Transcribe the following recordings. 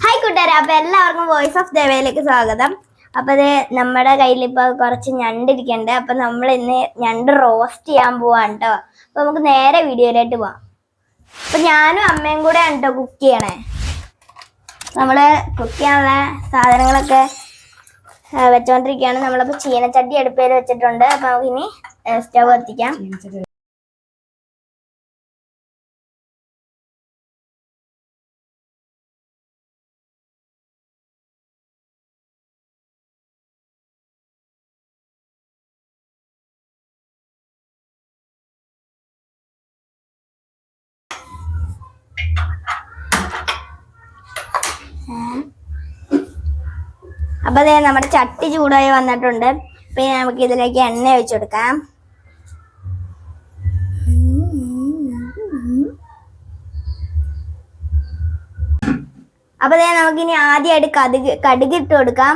Hi കൂട്ടുകാരെ, അപ്പൊ എല്ലാവർക്കും വോയിസ് ഓഫ് ദേവയിലേക്ക് സ്വാഗതം. അപ്പൊ അത് നമ്മുടെ കയ്യിൽ ഇപ്പൊ കുറച്ച് ഞണ്ടിരിക്കണ്ട്. അപ്പൊ നമ്മൾ ഇന്ന് ഞണ്ട് റോസ്റ്റ് ചെയ്യാൻ പോവാണ് കേട്ടോ. അപ്പൊ നമുക്ക് നേരെ വീഡിയോയിലേക്ക് പോവാം. അപ്പൊ ഞാനും അമ്മയും കൂടെ ആണ് കേട്ടോ കുക്ക് ചെയ്യണേ. നമ്മള് കുക്ക് ചെയ്യാനുള്ള സാധനങ്ങളൊക്കെ വെച്ചോണ്ടിരിക്കുകയാണ്. നമ്മളപ്പോ ചീനച്ചട്ടി അടുപ്പേൽ വെച്ചിട്ടുണ്ട്. അപ്പൊ നമുക്ക് ഇനി സ്റ്റവ് കത്തിക്കാം. അപ്പൊ അതെ നമ്മുടെ ചട്ടി ചൂടായി വന്നിട്ടുണ്ട്. പിന്നെ നമുക്ക് ഇതിലേക്ക് എണ്ണ ഒഴിച്ചു കൊടുക്കാം. അപ്പൊ അതെ നമുക്കിനി ആദ്യമായിട്ട് കടുക് ഇട്ട് കൊടുക്കാം.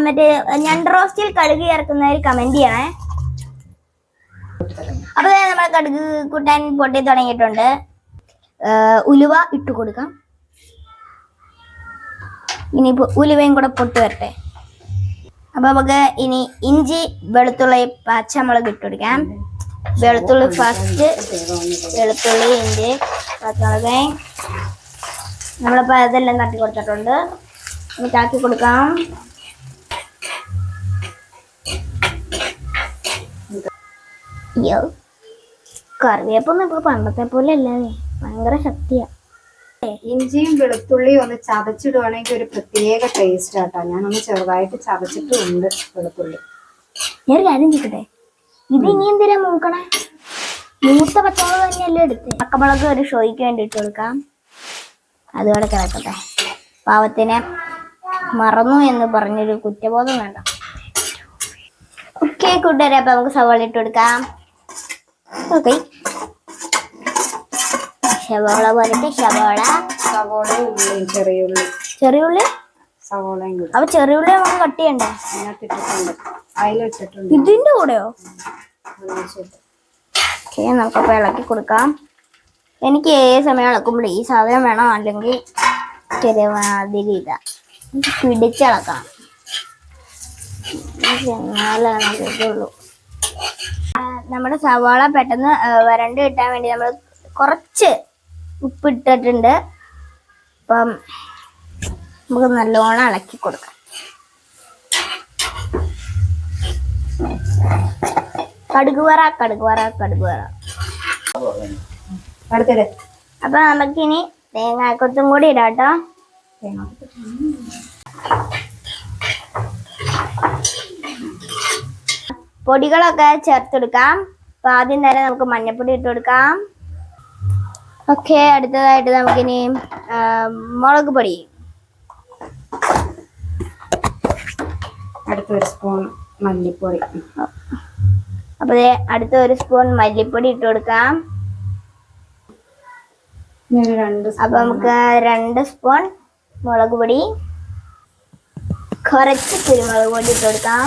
മറ്റേ ഞണ്ട് റോസ്റ്റിൽ കടുക് ചേർക്കുന്നവർ കമന്റ് ചെയ്യണേ. അപ്പൊ നമ്മൾ കടുക് കൂട്ടാൻ പൊട്ടി തുടങ്ങിയിട്ടുണ്ട്. ഉലുവ ഇട്ട് കൊടുക്കാം. ഇനിയിപ്പോ ഉലുവയും കൂടെ പൊട്ടി വരട്ടെ. അപ്പൊ നമുക്ക് ഇനി ഇഞ്ചി, വെളുത്തുള്ളി, പച്ചമുളക് ഇട്ട് കൊടുക്കാം. വെളുത്തുള്ളി ഫസ്റ്റ്, വെളുത്തുള്ളി, ഇഞ്ചി, പച്ചമുളക് നമ്മളിപ്പോ അതെല്ലാം തട്ടി കൊടുത്തിട്ടുണ്ട്. നമുക്ക് ആക്കി കൊടുക്കാം. അയ്യോ, കറിവേപ്പൊന്നും ഇപ്പൊ പണ്ടത്തെ പോലെ അല്ലേ, ഭയങ്കര ശക്തിയാ. ഇഞ്ചിയും വെളുത്തുള്ളിയും ഒന്ന് ചതച്ചിടുവാണെങ്കിൽ ഒരു പ്രത്യേക ടേസ്റ്റ് ആട്ടോ. ഞാനൊന്ന് ചെറുതായിട്ട് ചതച്ചിട്ടുണ്ട് വെളുത്തുള്ളി. ഞാൻ കാര്യം ചെയ്യട്ടെ, ഇത് ഇനി എന്തിനാ മൂക്കണേ? മൂത്ത പച്ചമുളക് തന്നെയല്ലേ എടുത്ത്. പക്കമുളക് ഒരു ഷോയ്ക്ക് വേണ്ടി ഇട്ട് കൊടുക്കാം. അതുകൂടെ കിടക്കട്ടെ. പാവത്തിനെ മറന്നു എന്ന് പറഞ്ഞൊരു കുറ്റബോധം വേണ്ട. ഓക്കെ കൂട്ടുകാരെ, അപ്പൊ നമുക്ക് സവാള ഇട്ട് കൊടുക്കാം. ഓക്കെ, സവാള പോലത്തെ ചെറിയുള്ളി സവോളയും കൂടി. അപ്പൊ ചെറിയുള്ളി നമുക്ക് കട്ട് ചെയ്യണ്ടേ? ഇതിന്റെ കൂടെയോ? ഓക്കെ, നമുക്കപ്പോ ഇളക്കി കൊടുക്കാം. എനിക്ക് ഏത് സമയം ഇളക്കുമ്പോൾ ഈ സാധനം വേണം, അല്ലെങ്കിൽ ചെറിയ മാതിരി ഇതാ പിടിച്ചിളക്കാം. എന്നാലുള്ളൂ നമ്മുടെ സവാള പെട്ടെന്ന് വരണ്ട് കിട്ടാൻ വേണ്ടി നമ്മൾ കുറച്ച് ഉപ്പിട്ടിട്ടുണ്ട്. അപ്പം നമുക്ക് നല്ലോണം ഇളക്കി കൊടുക്കാം. കടുക് വറ അപ്പൊ നമുക്കിനി തേങ്ങാക്കൊത്തും കൂടി ഇടാട്ടോ. പൊടികളൊക്കെ ചേർത്തെടുക്കാം. അപ്പൊ ആദ്യം തന്നെ നമുക്ക് മഞ്ഞൾപ്പൊടി ഇട്ട് കൊടുക്കാം. ഓക്കെ, അടുത്തതായിട്ട് നമുക്കിനി മുളക് പൊടി, അടുത്തൊരു സ്പൂൺ മല്ലിപ്പൊടി. അപ്പൊ അടുത്ത ഒരു സ്പൂൺ മല്ലിപ്പൊടി ഇട്ട് കൊടുക്കാം. അപ്പൊ നമുക്ക് 2 സ്പൂൺ മുളക് പൊടി, കുറച്ച് കുരുമുളക് പൊടി ഇട്ട് കൊടുക്കാം.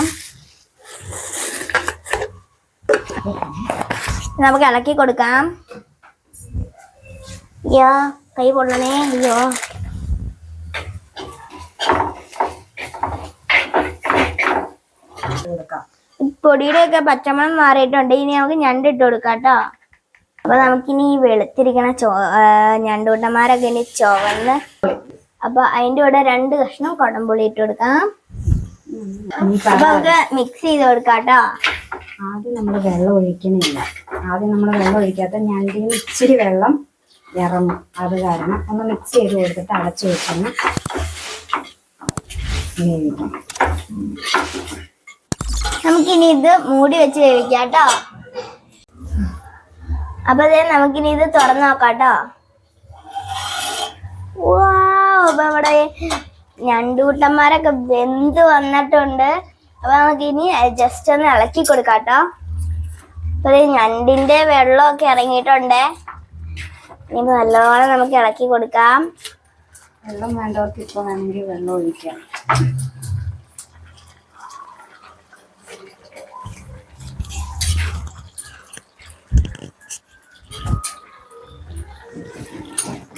നമുക്ക് ഇളക്കി കൊടുക്കാം. അയ്യോ, കൈ പൊള്ളണേ. അയ്യോ, പൊടിയുടെ ഒക്കെ പച്ചമണം മാറിയിട്ടുണ്ട്. ഇനി നമുക്ക് ഞണ്ട് ഇട്ട് കൊടുക്കാം കേട്ടോ. അപ്പൊ നമുക്കിനി ഈ വെളുത്തിരിക്കണ ഞണ്ടൂട്ടന്മാരൊക്കെ ഇനി ചുവന്ന്, അപ്പൊ അതിന്റെ കൂടെ 2 കഷ്ണം കുടംപുളി ഇട്ട് കൊടുക്കാം. അപ്പൊ നമുക്ക് മിക്സ് ചെയ്ത് കൊടുക്കാം കേട്ടോ. ആദ്യം നമ്മൾ വെള്ളം ഒഴിക്കണില്ല. ആദ്യം നമ്മൾ വെള്ളം ഒഴിക്കാത്ത ഞണ്ടിന് ഇച്ചിരി വെള്ളം ഇറങ്ങും. അത് കാരണം ഒന്ന് മിക്സ് ചെയ്ത് കൊടുത്തിട്ട് അടച്ചു വെക്കണം. നമുക്കിനി ഇത് മൂടി വെച്ച് വേവിക്കാം കേട്ടോ. അപ്പൊ നമുക്കിനി ഇത് തുറന്നു നോക്കാം കേട്ടോ. അപ്പൊ നമ്മുടെ ഞണ്ടൂട്ടന്മാരൊക്കെ വെന്ത് വന്നിട്ടുണ്ട്. അപ്പൊ നമുക്കിനി ജസ്റ്റ് ഒന്ന് ഇളക്കി കൊടുക്കാം കേട്ടോ. അപ്പൊ ഞണ്ടിന്റെ വെള്ളമൊക്കെ ഇറങ്ങിയിട്ടുണ്ട്. ഇനി നല്ലോണം നമുക്ക് ഇളക്കി കൊടുക്കാം. വെള്ളം വേണ്ടവർക്ക് ഇപ്പൊ വേണമെങ്കിൽ വെള്ളം ഒഴിക്കാം.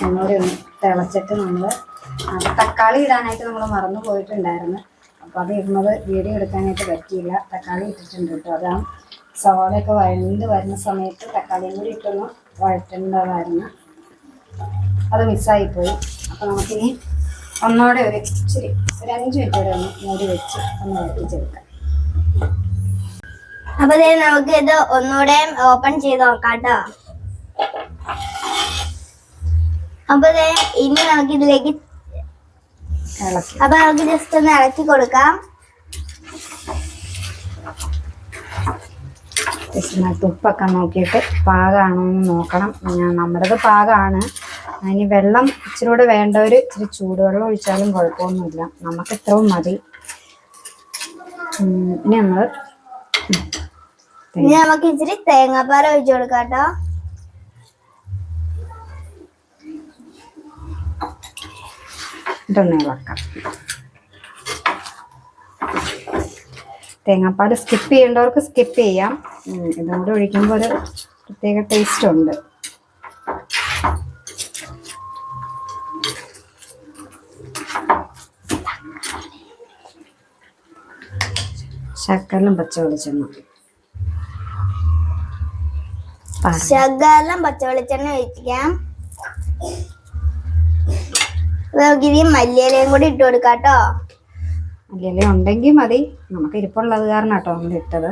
ഒന്നുകൂടി ഒന്ന് തിളച്ചിട്ട് നമ്മൾ തക്കാളി ഇടാനായിട്ട് നമ്മൾ മറന്നു പോയിട്ടുണ്ടായിരുന്നു. അപ്പോൾ അത് ഇടുന്നത് വീഡിയോ എടുക്കാനായിട്ട് പറ്റിയില്ല. തക്കാളി ഇട്ടിട്ടുണ്ട് കേട്ടോ. അതാണ് സവാളയൊക്കെ വഴണ്ട് വരുന്ന സമയത്ത് തക്കാളിയും കൂടി ഇട്ടൊന്ന് വഴറ്റേണ്ടതായിരുന്നു. അത് മിസ്സായിപ്പോയി. അപ്പോൾ നമുക്കിനി ഒന്നോടെ ഒരു ഇച്ചിരി ഒരു 5 മിനിറ്റ് വരെ ഒന്ന് മൂടി വെച്ച് ഒന്ന് വഴറ്റിച്ചെടുക്കാം. അപ്പൊ നമുക്ക് ഇത് ഒന്നുകൂടെ ഓപ്പൺ ചെയ്ത് നോക്കാം കേട്ടോ. അപ്പൊ ഇനി നമുക്ക് ഇതിലേക്ക് നമുക്ക് ജസ്റ്റ് ഒന്ന് ഇളക്കി കൊടുക്കാം. ഉപ്പൊക്കെ നോക്കിയിട്ട് പാകമാണോ എന്ന് നോക്കണം. നമ്മുടേത് പാകമാണ്. അതിന് വെള്ളം ഇച്ചിരി കൂടെ വേണ്ടവർ ഇച്ചിരി ചൂടുവെള്ളം ഒഴിച്ചാലും കുഴപ്പമൊന്നുമില്ല. നമുക്ക് ഇത്രയും മതി. ഇനി നമുക്ക് ഇച്ചിരി തേങ്ങാപ്പാൽ ഒഴിച്ചു കൊടുക്കാം കേട്ടോ. ഇതൊന്ന് ഇളക്കാം. തേങ്ങാപ്പാൽ സ്കിപ്പ് ചെയ്യേണ്ടവർക്ക് സ്കിപ്പ് ചെയ്യാം. ഇതും കൂടെ ഒഴിക്കുമ്പോൾ ഒരു പ്രത്യേക ടേസ്റ്റ് ഉണ്ട്. ശകലം പച്ച വെളിച്ചെണ്ണ ഒഴിക്കാം. നമുക്കിനി മല്ലിയിലയും കൂടി ഇട്ട് കൊടുക്കാം കേട്ടോ. മല്ലിയില ഉണ്ടെങ്കിൽ മതി. നമുക്ക് ഇരിപ്പുള്ളത് കാരണം കേട്ടോ നമ്മൾ ഇട്ടത്.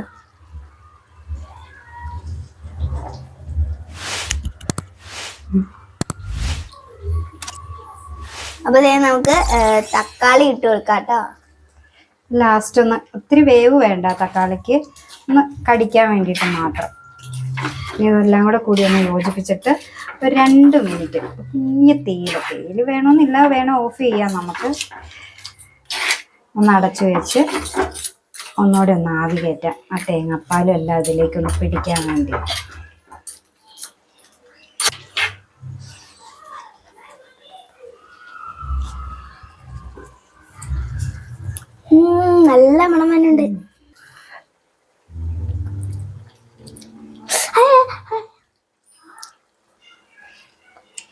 അപ്പൊ നമുക്ക് തക്കാളി ഇട്ട് കൊടുക്കാം കേട്ടോ. ലാസ്റ്റ് ഒന്ന് ഒത്തിരി വേവ് വേണ്ട തക്കാളിക്ക്, ഒന്ന് കടിക്കാൻ വേണ്ടിയിട്ട് മാത്രം. ഇതെല്ലാം കൂടെ കൂടി ഒന്ന് യോജിപ്പിച്ചിട്ട് ഒരു 2 മിനിറ്റ് കുഞ്ഞ് തീയിൽ വേണമെന്നില്ല, വേണം ഓഫ് ചെയ്യാം. നമുക്ക് ഒന്ന് അടച്ചു വെച്ച് ഒന്നുകൂടെ ഒന്ന് ആവി കയറ്റാം. ആ തേങ്ങാപ്പാലും എല്ലാം അതിലേക്കൊന്ന് പിടിക്കാൻ വേണ്ടി. നല്ല മണം വരുന്നുണ്ട്.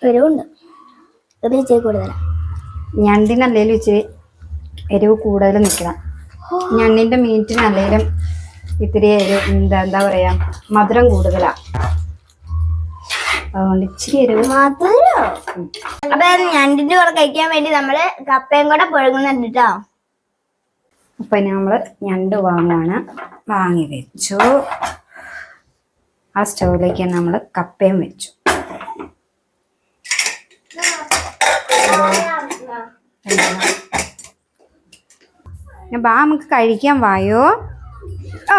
എരിവുണ്ട്, ഇച്ചിരി കൂടുതലാണ്. ഞണ്ടിനല്ലേലും ഇച്ചിരി എരിവ് കൂടുതൽ നിൽക്കണം. ഞണ്ടിൻ്റെ മീറ്റിനല്ലേലും ഇത്തിരി എരിവ് എന്താ പറയാ, മധുരം കൂടുതലാണ്. അതുകൊണ്ട് ഇച്ചിരി എരിവ് മാത്രമോ. അപ്പൊ ഞണ്ടിന്റെ കൂടെ കഴിക്കാൻ വേണ്ടി നമ്മള് കപ്പയും കൂടെ പുഴുങ്ങുന്നുണ്ട് കേട്ടോ. അപ്പൊ ഇനി നമ്മള് ഞണ്ട് വാങ്ങി വെച്ചു. ആ സ്റ്റൗവിലേക്ക് നമ്മൾ കപ്പയും വെച്ചു. ബാ നമുക്ക് കഴിക്കാൻ വായോ. ഓ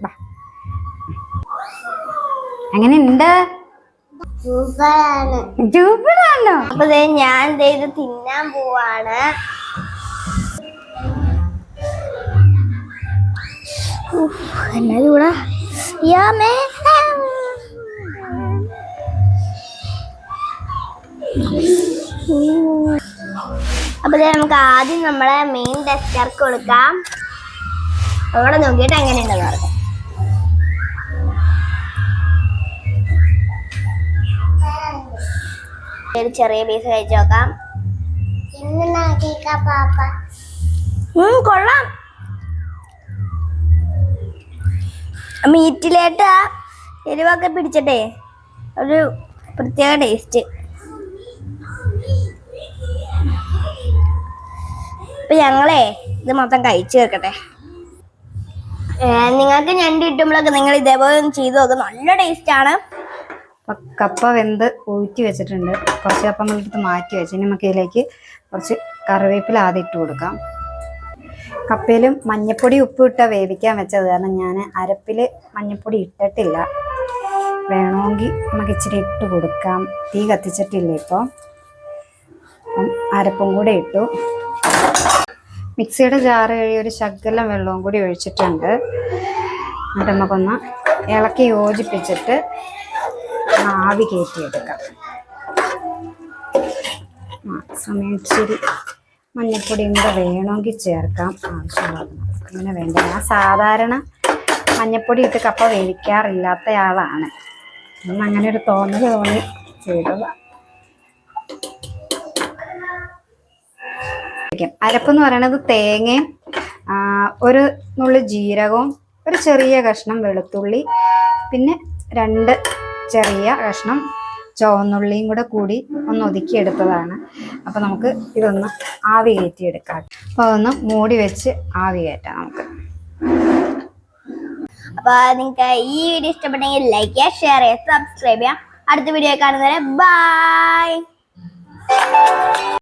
ബാ, എങ്ങനെയുണ്ട്? സൂപ്പറാണോ? അപ്പൊ ഞാൻ ഇത് തിന്നാൻ പോവാണ്. എന്നാ ചൂടാ. അപ്പൊ നമുക്ക് ആദ്യം നമ്മളെ മെയിൻ ടെസ്റ്റർക്ക് കൊടുക്കാം. അവിടെ നോക്കിയിട്ട് എങ്ങനെയുണ്ടെന്ന് പറയാം. ഒരു ചെറിയ പീസ് കഴിച്ചു നോക്കാം. കൊള്ളാം. മീറ്റിലേട്ട് എരിവൊക്കെ പിടിച്ചിട്ടേ ഒരു പ്രത്യേക ടേസ്റ്റ്. ഇപ്പൊ ഞങ്ങളെ ഇത് മൊത്തം കഴിച്ചു വെക്കട്ടെ. നിങ്ങൾക്ക് ഞണ്ട് കിട്ടുമ്പോഴൊക്കെ നിങ്ങൾ ഇതേപോലെ ഒന്ന് ചെയ്ത് നോക്കുക. നല്ല ടേസ്റ്റ് ആണ്. കപ്പ വെന്ത് ഊറ്റി വെച്ചിട്ടുണ്ട്. കുറച്ച് കപ്പ നമ്മളെടുത്ത് മാറ്റി വെച്ച്. ഇനി നമുക്ക് ഇതിലേക്ക് കുറച്ച് കറിവേപ്പില ആദ്യം ഇട്ട് കൊടുക്കാം. കപ്പയിലും മഞ്ഞപ്പൊടി ഉപ്പ് ഇട്ട വേവിക്കാൻ വെച്ചത് കാരണം ഞാൻ അരപ്പിൽ മഞ്ഞപ്പൊടി ഇട്ടിട്ടില്ല. വേണമെങ്കിൽ നമുക്ക് ഇച്ചിരി ഇട്ട് കൊടുക്കാം. തീ കത്തിച്ചിട്ടില്ല ഇപ്പോൾ. അരപ്പും കൂടെ ഇട്ടു. മിക്സിയുടെ ജാറ് കഴിയും ഒരു ശകലം വെള്ളവും കൂടി ഒഴിച്ചിട്ടുണ്ട്. എന്നിട്ട് നമുക്കൊന്ന് ഇളക്കി യോജിപ്പിച്ചിട്ട് ആവി കയറ്റിയെടുക്കാം. സമയം ഇച്ചിരി മഞ്ഞൾപ്പൊടിയും കൂടെ വേണമെങ്കിൽ ചേർക്കാം, ആവശ്യമുള്ളത്. അങ്ങനെ വേണ്ട. ഞാൻ സാധാരണ മഞ്ഞൾപ്പൊടി ഇട്ട് കപ്പ വേവിക്കാറില്ലാത്ത ആളാണ്. അങ്ങനെ ഒരു തോന്നി ചെയ്തതാണ്. അരപ്പെന്ന് പറയണത് തേങ്ങയും ഒരു നുള്ളി ജീരകവും ഒരു ചെറിയ കഷ്ണം വെളുത്തുള്ളി പിന്നെ 2 ചെറിയ കഷ്ണം ചുവന്നുള്ളിയും കൂടി ഒന്ന് ഒതുക്കിയെടുത്തതാണ്. അപ്പോൾ നമുക്ക് ഇതൊന്ന് ആവി കയറ്റിയെടുക്കാം. അപ്പോൾ അതൊന്ന് മൂടി വെച്ച് ആവി കയറ്റാം നമുക്ക്. അപ്പൊ നിങ്ങൾക്ക് ഈ വീഡിയോ ഇഷ്ടപ്പെട്ടെങ്കിൽ ലൈക്ക് ചെയ്യുക, ഷെയർ ചെയ്യുക, സബ്സ്ക്രൈബ് ചെയ്യുക. അടുത്ത വീഡിയോ കാണുന്നവരെ ബൈ.